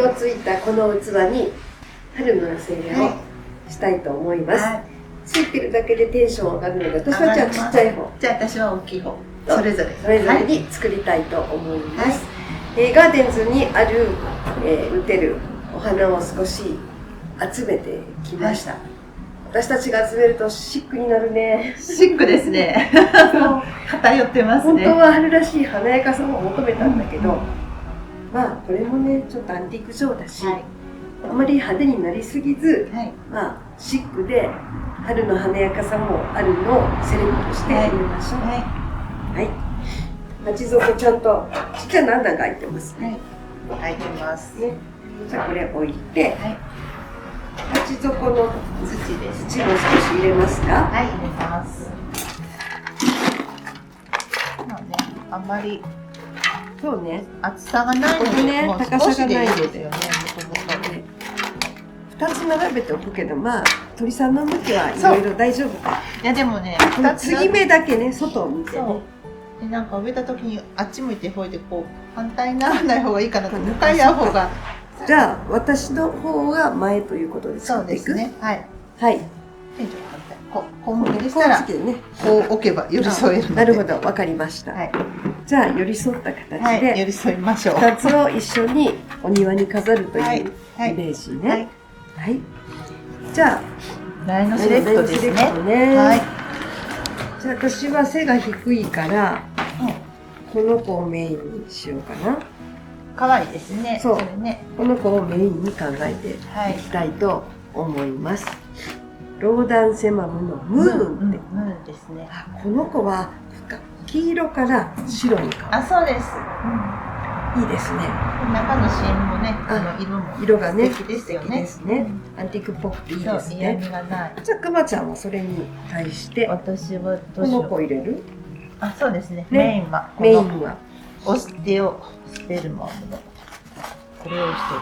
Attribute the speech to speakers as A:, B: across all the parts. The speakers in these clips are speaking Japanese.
A: のついたこの器に春の寄せ植えをしたいと思います。ついてるだけでテンション上がるので、私はじゃあちっちゃい方。
B: じゃあ私は大きい方。それぞ
A: れに作りたいと思います。ガーデンズにある、売ってるお花を少し集めてきました。私たちが集めるとシックになるね。
B: シックですね。偏ってますね。
A: 本当は春らしい華やかさを求めたんだけど、まあこれもねちょっとアンティーク調だし、あまり派手になりすぎず、まあシックで春の華やかさもあるのをセレクトして入れましょう。はい。鉢底ちゃんとちっちゃな穴が開いてますね。
B: 開いてます
A: ね。じゃあこれ置いて、鉢底の
B: 土です。
A: 土も少し入れますか？
B: はい、入れます。まあね、あんまり
A: そうね。
B: 厚さがないので、
A: ね、高さがないので、
B: ですよね。
A: 2つ並べておくけど、まあ鳥さんの向きはいろいろ大丈夫か。
B: いやでもね、
A: この継ぎ目だけね外を見てね。
B: でなんか植えた時にあっち向いてほいでこう反対にならない方がいいかなと、向かい合う方が。
A: じゃあ私の方が前ということで作っていく。
B: そうですね。はい。
A: はい。
B: 天井反対。こう向きでしたらこう置けば寄り添えるので。
A: なるほど、わかりました。じゃあ寄り添った形で
B: 寄り添いましょう。
A: 2つを一緒にお庭に飾るというイメージね。はい。じゃあ
B: 苗のセレクトですね。
A: はい。じゃあ私は背が低いから、この子をメインにしようかな。
B: 可愛いですね。
A: そう。この子をメインに考えていきたいと思います。ローダンセマムのムーンって。
B: ムーンですね。
A: この子は黄色から白に変わる。
B: あ、そうです。
A: いいですね。
B: 中の芯もね、
A: 色がね、
B: 素敵ですよね。
A: ですね。アンティークっぽくていいですね。
B: 嫌味がない。
A: じゃあくまちゃんはそれに対して
B: 私は
A: この子入れる？
B: あ、そうですね。メインはオステオスペルマムのこれをしてで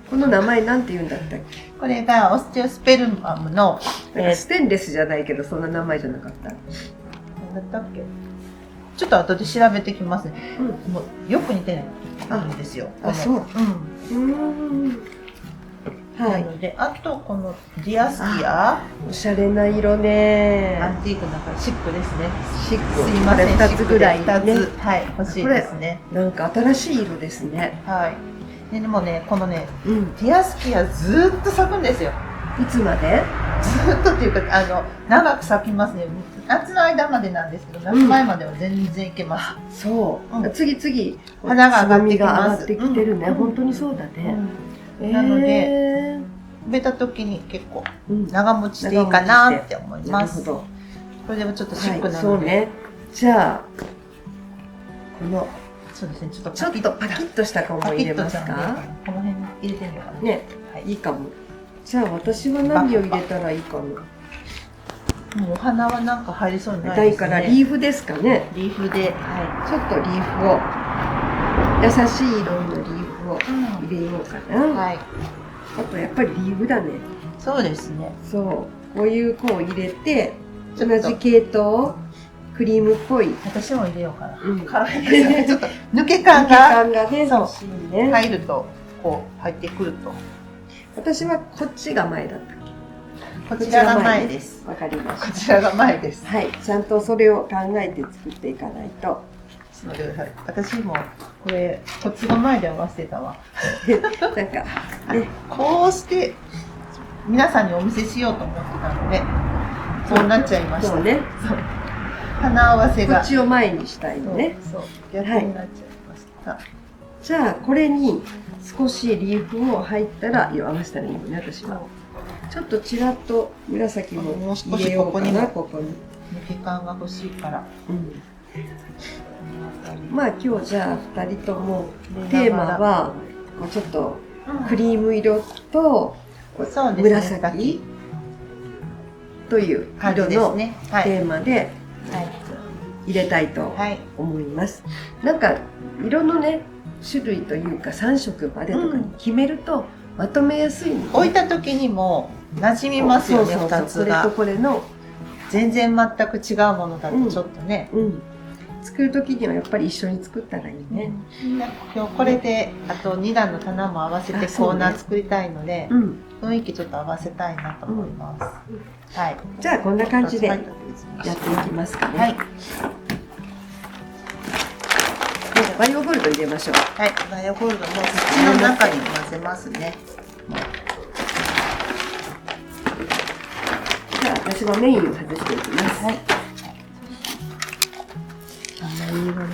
B: す。
A: この名前なんて言うんだったっけ？
B: これがオステオスペルマムの
A: ステンレスじゃないけどそんな名前じゃなかった？
B: なんだったっけ？ちょっと後で調べてきますね。もうよく似てないんですよ。
A: あ、そう。
B: なので、あとこのディアスキア、
A: おしゃれな色ね。
B: アンティークなんかシックですね。
A: シック。
B: すいません、
A: 2つぐらいね。
B: はい、欲しいですね。
A: なんか新しい色ですね。
B: はい。でもね、このね、ディアスキアずっと咲くんですよ。
A: いつまで？
B: ずっとっていうか、長く咲きますね。夏の間までなんですけど、夏前までは全然いけます。
A: そう。次々
B: 花が
A: 上がってきてるね。本当にそうだね。
B: なので植えた時に結構長持ちしていいかなって思います。これでもちょっとシックなので。そうね。
A: じゃあこの
B: そうですね。ちょっと
A: パキッとした子も入れますか？
B: この辺に入れてみようかな。
A: ね、いいかも。じゃあ私は何を入れたらいいかな。
B: もうお花はなんか入りそうにないですね。
A: だからリーフですかね。
B: リーフで、
A: ちょっとリーフを優しい色のリーフを入れようかな。あとやっぱりリーフだね。
B: そうですね。
A: そう、こういう子を入れて同じ系統クリームっぽい。
B: 私も入れようかな。可愛いですね。ちょっと抜け感が
A: ね、欲しいね。
B: 入るとこう入ってくると。
A: 私はこっちが前だった。
B: こちらが前です。
A: わかりました。
B: こちらが前です。
A: はい、ちゃんとそれを考えて作っていかないと。
B: 私もこれこっちが前で合わせたわ。
A: なんかね、
B: こうして皆さんにお見せしようと思ってたので、そうなっちゃいました。
A: そうね。
B: 花合わせが
A: こっちを前にしたいのね。
B: そう逆になっちゃいました。
A: じゃあこれに少しリーフを入ったら色合わせたらいいのね、私は。ちょっとちらっと紫も入れようかな、ここに。
B: 抜け感が欲しいから。
A: まあ今日じゃあ2人ともテーマはちょっとクリーム色と紫という色のテーマで入れたいと思います。なんか色のね種類というか3色までとかに決めるとまとめやすいので、
B: 置いた時にも馴染みますよね。2つが
A: これとこれの
B: 全然全く違うものだとちょっとね、
A: 作る時にはやっぱり一緒に作ったらいいね。
B: 今日これであと2段の棚も合わせてコーナー作りたいので、雰囲気ちょっと合わせたいなと思います。はい。
A: じゃあこんな感じでやっていきますかね。はい。バイオゴールド入れましょう。
B: はい。バイオゴールドも土の中に混ぜますね。
A: じゃあ私はメインを外していきます。はい。
B: いい色になる。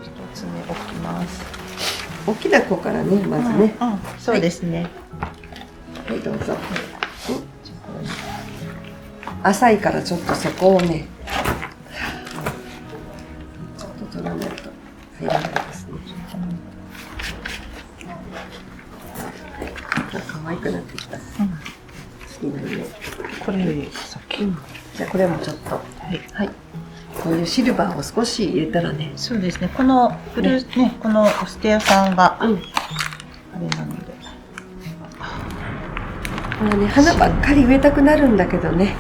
B: 一つ目置きます。
A: 大きな子からね、まずね。
B: そうですね。
A: はい、どうぞ。浅いからちょっとそこをね、ちょっと取らないと入らないですね。可愛くなってきた。好きな色。
B: これより先。
A: じゃあこれもちょっと。はい。こういうシルバーを少し入れたらね。
B: そうですね。このブルーね、このオステアさんがあれなので。
A: これね、花ばっかり植えたくなるんだけどね。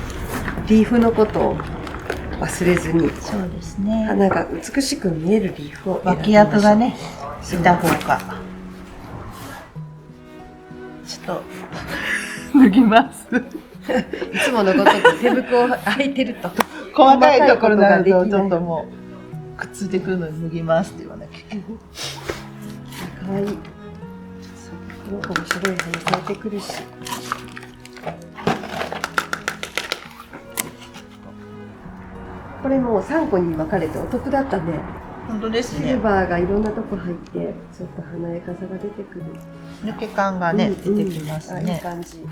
A: リーフのことを忘れずに。
B: そうですね。
A: 花が美しく見えるリーフを選びましょう。
B: 脇役がね、いた方が。ちょっと脱ぎます。
A: いつものことと手袋開いてると
B: 細かいところになるとちょっともうくっついてくるのに脱ぎますって言わなきゃいけない。
A: 可愛い。この子も白い花咲いてくるし。これもう3個に分かれてお得だったね。
B: 本当ですね。
A: シルバーがいろんなとこ入ってちょっと華やかさが出てくる。
B: 抜け感がね、出てきますね。
A: いい感じ。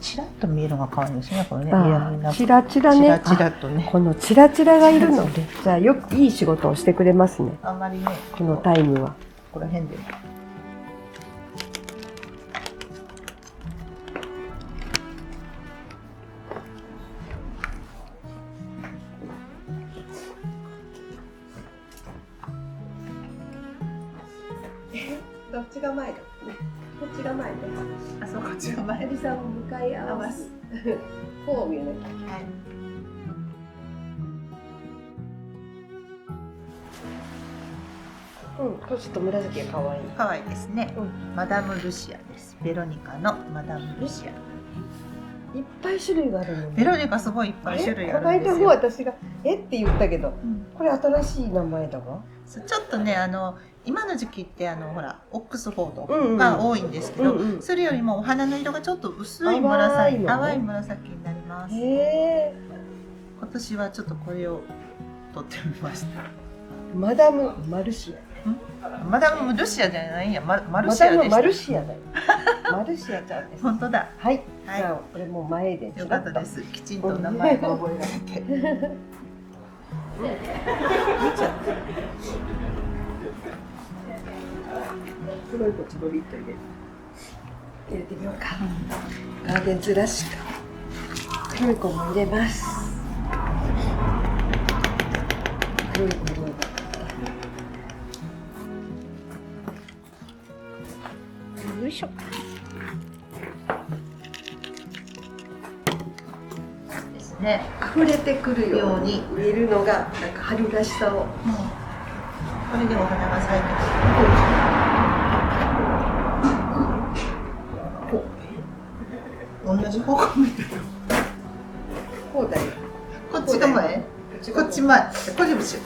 B: チラッと見えるのが可愛いですね。これね。
A: チラチラね。
B: チラチラとね。
A: このチラチラがいるので、じゃあよくいい仕事をしてくれますね。
B: あんまりね。
A: このタイムは。
B: ここら辺で。
A: どっちが前だ。こっちが前ね。
B: あ、そう、こっちが前。
A: エリさんも向かい合わす。こう見えない。はい。これちょっと紫が可愛い。
B: 可愛いですね。マダムルシアです。ベロニカのマダムルシア。
A: いっぱい種類があるの。
B: ベロニカすごいいっぱい種類あるんですよ。
A: この間も私がって言ったけど、これ新しい名前だわ。
B: ちょっとね、今の時期ってほらオックスフォードが多いんですけど、それよりもお花の色がちょっと薄い紫、淡い紫になります。今年はちょっとこれを取ってみました。
A: マダムマルシ
B: ア。マダムルシアじゃないんや、マルシアでした。
A: マルシアだよ。マルシアちゃんです。
B: 本当だ。
A: はい。じゃあこれもう前で。
B: よかったです。きちんと名前が覚えられて。
A: 見ちゃった。黒い子ちょろりっと入れてみようか。ガーデンズらしく黒い子も入れます。黒い子もよいしょ。
B: ですね。
A: 溢れてくるように入れるのがなんか春らしさを。
B: これでお花が咲いてくる。同じ方向見てる。
A: こうだよ。
B: こっちが前。こっち前。こ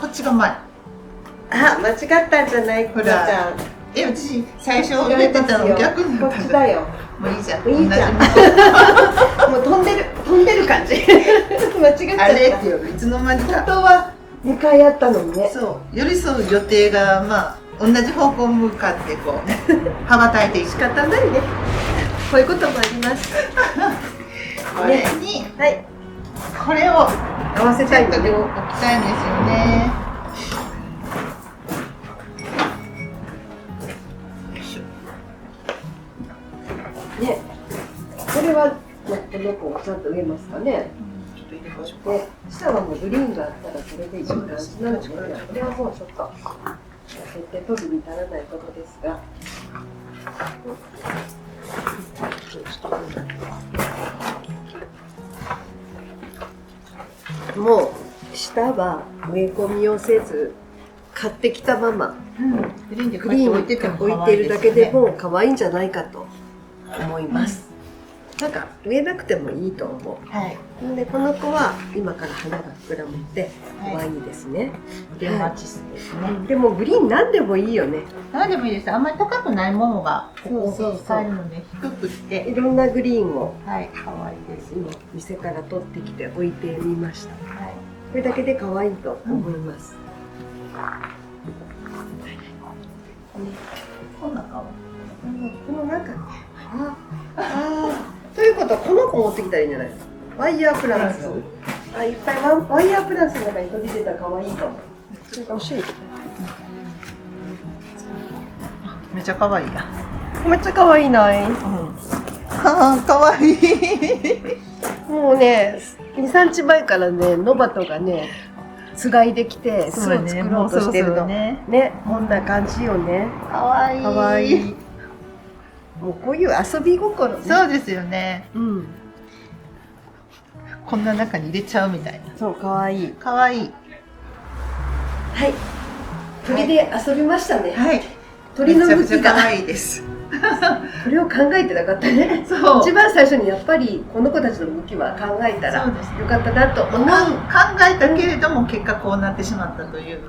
B: っちが前。
A: あ、間違ったんじゃない、
B: ほら。私最初植えてたの逆に
A: こっちだよ。
B: もういいじゃん。
A: いいじゃん。もう飛んでる感じ。間違っちゃった。
B: あれっていういつの間にか。
A: 本当は2回あったのにね。
B: そう。寄り添う予定が同じ方向向かってこう羽ばたいていく。
A: 仕方ないね。こういうこともあります。
B: これに、
A: はい。
B: これを
A: 合わせたい
B: と置きたいんですよね。ね、
A: これはこの子をちゃんと植えますかね。
B: ちょっと入れまましょうか。
A: で、下はもうグリーンがあったらそれでいい感じなので、これはもうちょっと設定取るに足らないことですが。もう下は植え込みをせず買ってきたまま、
B: グリーンで
A: グリーンを置いているだけでも可愛いんじゃないかと思います。なんか植えなくてもいいと思う。
B: はい。
A: でこの子は今から花が膨らむので可愛いですね。
B: デンマチスですね。
A: でもグリーン何でもいいよね。
B: 何でもいいです。あんまり高くないものが
A: そう
B: 使えるので低くって
A: いろんなグリーンを
B: はい可愛いです。
A: 今店から取ってきて置いてみました。
B: はい。
A: これだけで可愛いと思います。
B: こんな顔。
A: この中にということはこの子持ってきたらいいんじゃないですか。ワイヤープランツ。いっぱいワイヤープランツの中に取り入れたら可愛いかも。ちょっと欲しい。
B: めっちゃ可愛いや。
A: めっちゃ可愛いない。
B: 可愛い。
A: もうね、2、3日前からね、ノバトがね、つがいできて巣を作ろうとしてるの。ね、こんな感じよね。
B: 可愛い。
A: 可愛い。もうこういう遊び心ね。
B: そうですよね。
A: うん。
B: こんな中に入れちゃうみたいな。
A: そう、可愛い。
B: 可愛い。
A: はい。鳥で遊びましたね。
B: はい。
A: 鳥の向きが
B: 可愛いです。
A: これを考えてなかったね。
B: そう。
A: 一番最初にやっぱりこの子たちの向きは考えたらよかったなと思う。
B: 考えたけれども結果こうなってしまったという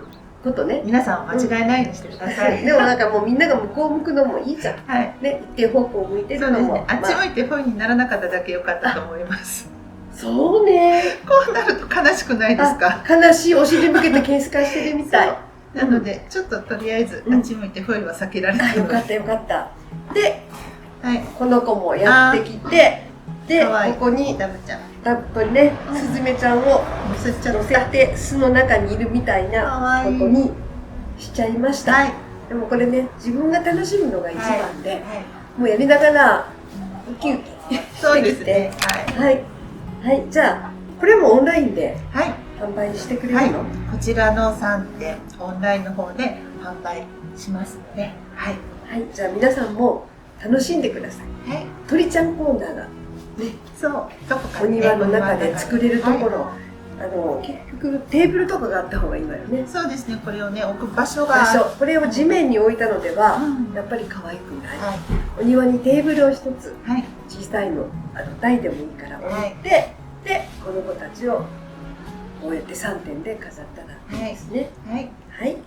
A: ことね。
B: 皆さん間違いないようにしてください。
A: でもなんかもうみんなが向こう向くのもいいじゃん。
B: はい。
A: ね、一定方向を向いてるのも。
B: あっち向いてふうにならなかっただけ良かったと思います。
A: そうね。
B: こうなると悲しくないですか。
A: 悲しいお尻向けてケース化してるみたい。
B: なのでちょっととりあえずあっち向いてふうは避けられない。
A: よかったよかった。で、
B: はい。
A: この子もやってきて、でここに
B: ダブちゃん。
A: ダブとね、スズメちゃんを乗せて巣の中にいるみたいなことにしちゃいました。はい、でもこれね、自分が楽しむのが一番で、もうやりながらウキウキしてきて、はいはい、じゃあこれもオンラインで販売してくれるの？
B: こちらの3点オンラインの方で販売しますので、はい
A: はい、じゃあ皆さんも楽しんでください。はい、鳥ちゃんコーナーがね、
B: そう
A: お庭の中で作れるところ。結局テーブルとかがあった方がいいわよね。
B: そうですね。これをね置く場所が
A: これを地面に置いたのでは、やっぱり可愛くない。お庭にテーブルを一つ、小さいの台でもいいから置いて、でこの子たちをこうやって3点で飾ったらいいですね。はい。はい。